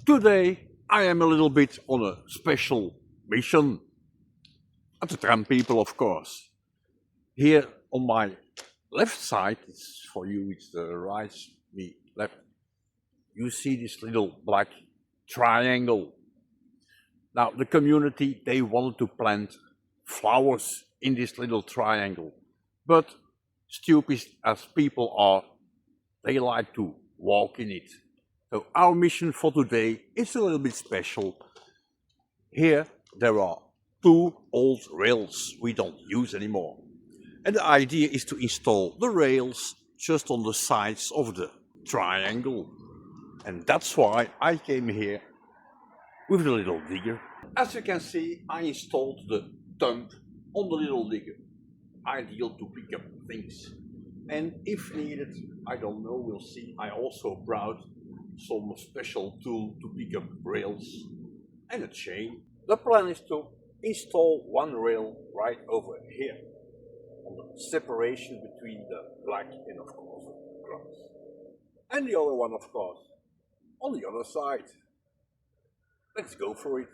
Today I am a little bit on a special mission. At the tram people, of course. Here on my left side, it's for you, it's the right, me left. You see this little black triangle. Now the community, they wanted to plant flowers in this little triangle. But stupid as people are, they like to walk in it. So our mission for today is a little bit special. Here there are two old rails we don't use anymore. And the idea is to install the rails just on the sides of the triangle. And that's why I came here with the little digger. As you can see, I installed the thumb on the little digger. Ideal to pick up things. And if needed, I don't know, we'll see, I also brought some special tool to pick up rails and a chain. The plan is to install one rail right over here on the separation between the black and of course the grass. And the other one, of course, on the other side. Let's go for it.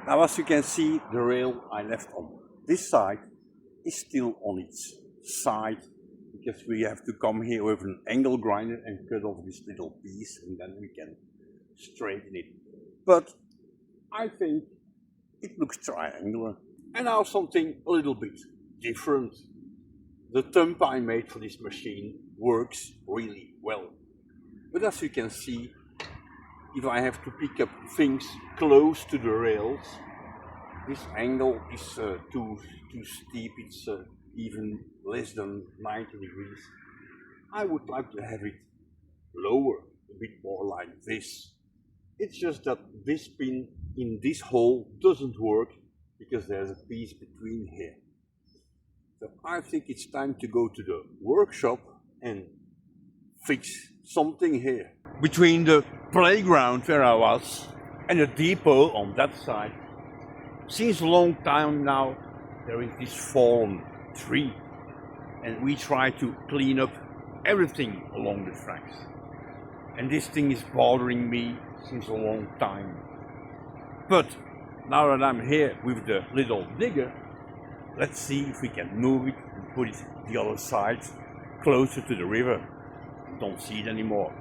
Now as you can see, the rail I left on this side is still on its side, because we have to come here with an angle grinder and cut off this little piece, and then we can straighten it. But I think it looks triangular. And now something a little bit different. The thumb I made for this machine works really well. But as you can see, if I have to pick up things close to the rails, this angle is too steep. It's even less than 90 degrees. I would like to have it lower, a bit more like this. It's just that this pin in this hole doesn't work because there's a piece between here. So I think it's time to go to the workshop and fix something here. Between the playground where I was and the depot on that side, since a long time now, there is this fallen tree, and we try to clean up everything along the tracks. And this thing is bothering me since a long time. But now that I'm here with the little digger, let's see if we can move it and put it the other side, closer to the river. Don't see it anymore.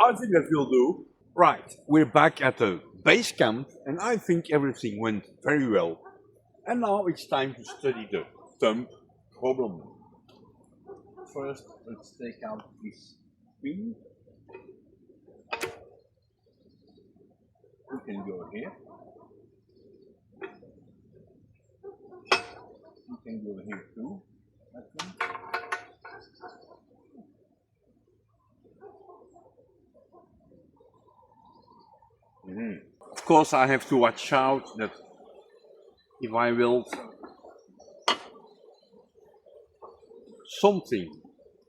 I think that will do. Right, we're back at the base camp, and I think everything went very well. And now it's time to study the thumb problem. First, let's take out this pin. We can go here. We can go here too. Of course, I have to watch out that if I will something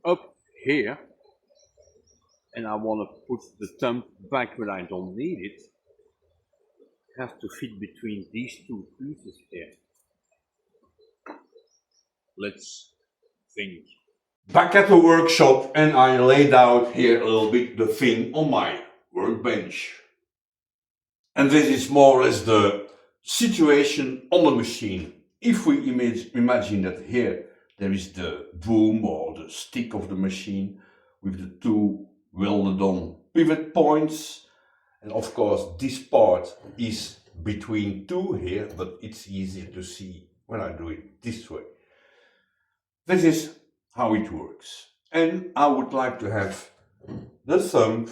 up here and I want to put the thumb back where I don't need it, I have to fit between these two pieces here. Let's think. Back at the workshop, and I laid out here a little bit the thing on my workbench. And this is more or less the situation on the machine. If we imagine that here there is the boom or the stick of the machine with the two welded on pivot points, and of course this part is between two here, but it's easier to see when I do it this way. This is how it works, and I would like to have the thumb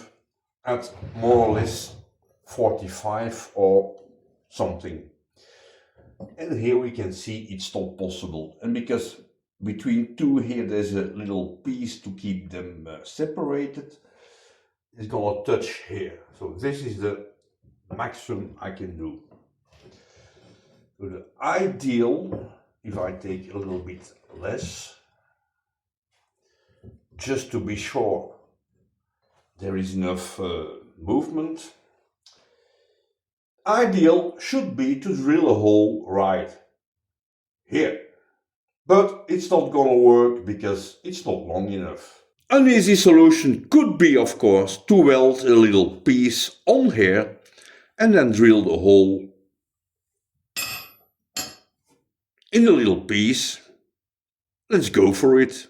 at more or less 45 or something. And here we can see it's not possible, and because between two here there's a little piece to keep them separated, it's gonna touch here. So this is the maximum I can do. So the ideal, if I take a little bit less, just to be sure there is enough movement, ideal should be to drill a hole right here. But it's not gonna work because it's not long enough. An easy solution could be, of course, to weld a little piece on here and then drill the hole in the little piece. Let's go for it.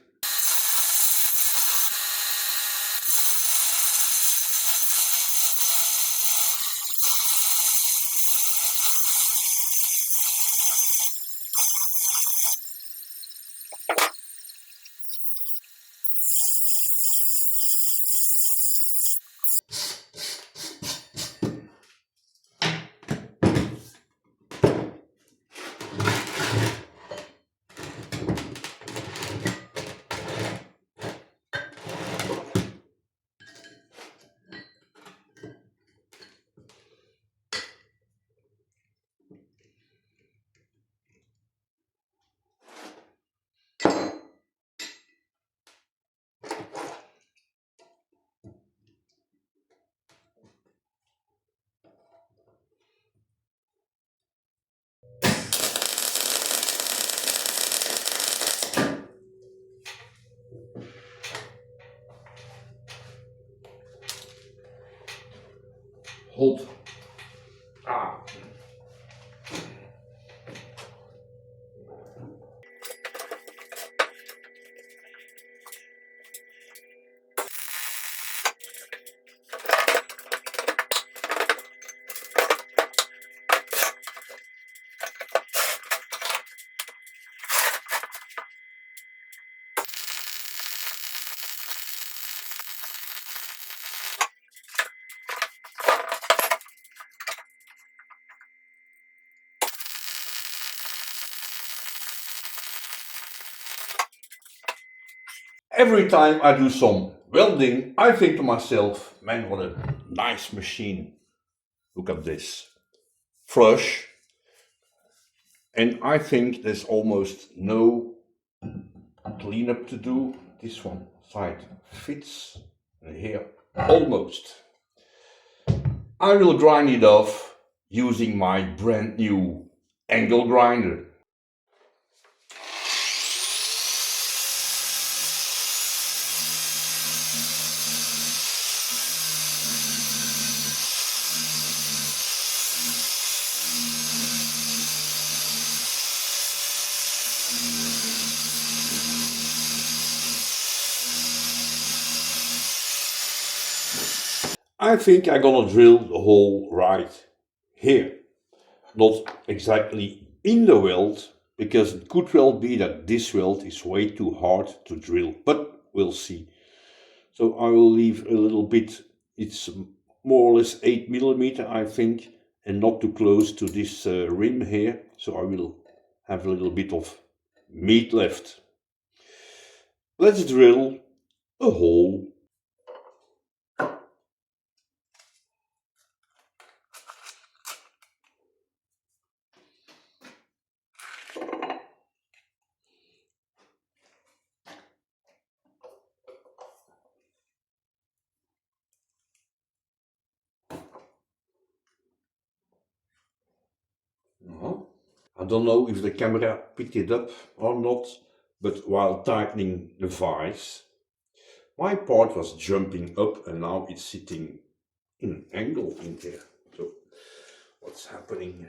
Hold. Ah. Every time I do some welding, I think to myself, man, what a nice machine. Look at this. Flush. And I think there's almost no cleanup to do. This one side fits. And here, almost. I will grind it off using my brand new angle grinder. I think I'm gonna drill the hole right here. Not exactly in the weld, because it could well be that this weld is way too hard to drill, but we'll see. So I will leave a little bit, it's more or less 8mm I think, and not too close to this rim here, so I will have a little bit of meat left. Let's drill a hole. I don't know if the camera picked it up or not, but while tightening the vise, my part was jumping up and now it's sitting in an angle in there. So what's happening?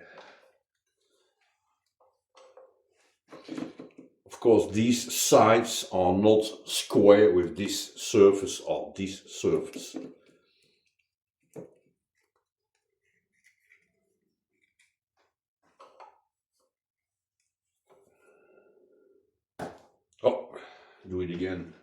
Of course, these sides are not square with this surface or this surface. Oh, do it again.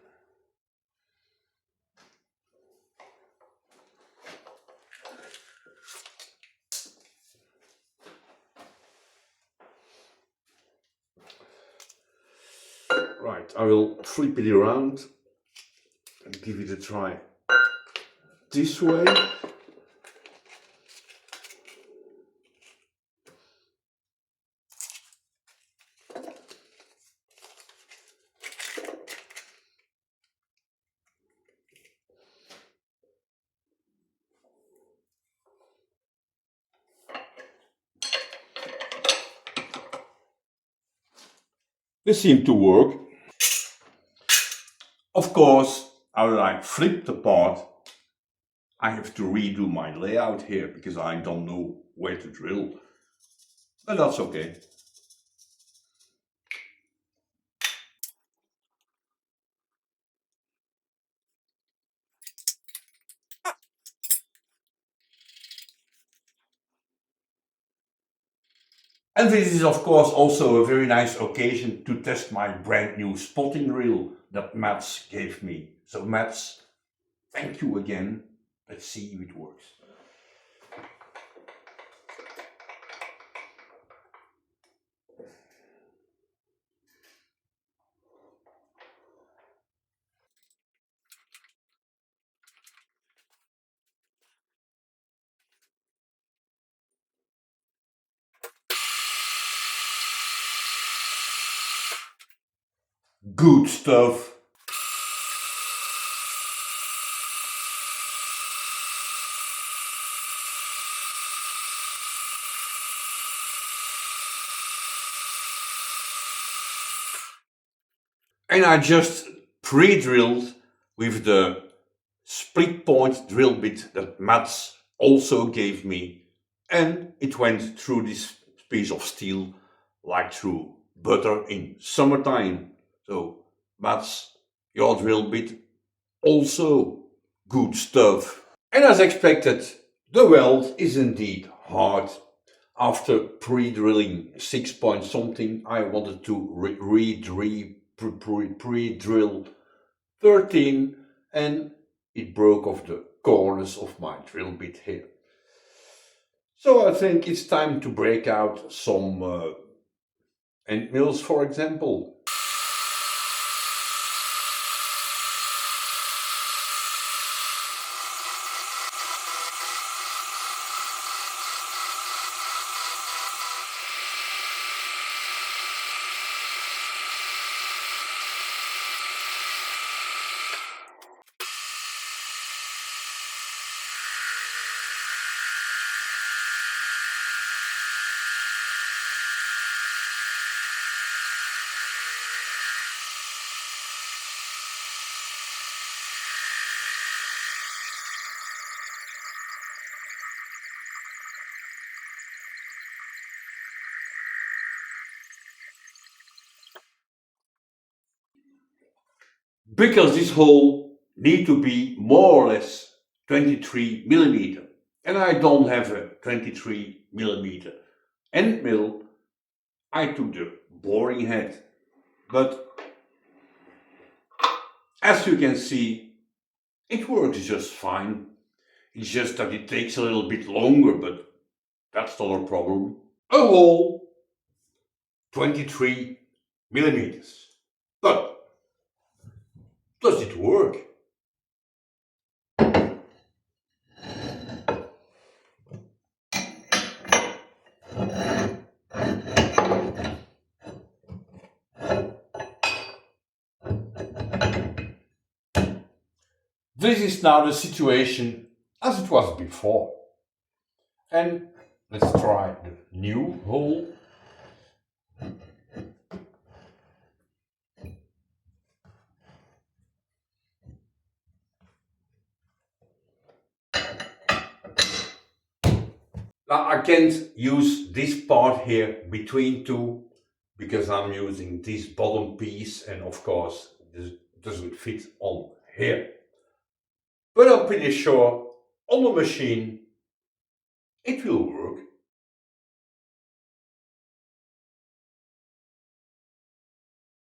Right, I will flip it around and give it a try this way. They seem to work. Of course, after I flip the part, I have to redo my layout here because I don't know where to drill. But that's okay. And this is of course also a very nice occasion to test my brand new spotting drill that Mats gave me. So Mats, thank you again. Let's see if it works. Good stuff. And I just pre-drilled with the split point drill bit that Mats also gave me, and it went through this piece of steel like through butter in summertime. So Mats, your drill bit also good stuff. And as expected, the weld is indeed hard. After pre-drilling 6 point something, I wanted to pre-drill 13, and it broke off the corners of my drill bit here. So I think it's time to break out some end mills, for example. Because this hole need to be more or less 23 millimeter, and I don't have a 23 millimeter end mill. I took the boring head, but as you can see, it works just fine. It's just that it takes a little bit longer, but that's not a problem. A hole 23 millimeters. But does it work? This is now the situation as it was before. And let's try the new hole. Now I can't use this part here between two because I'm using this bottom piece, and of course this doesn't fit on here. But I'm pretty sure on the machine it will work.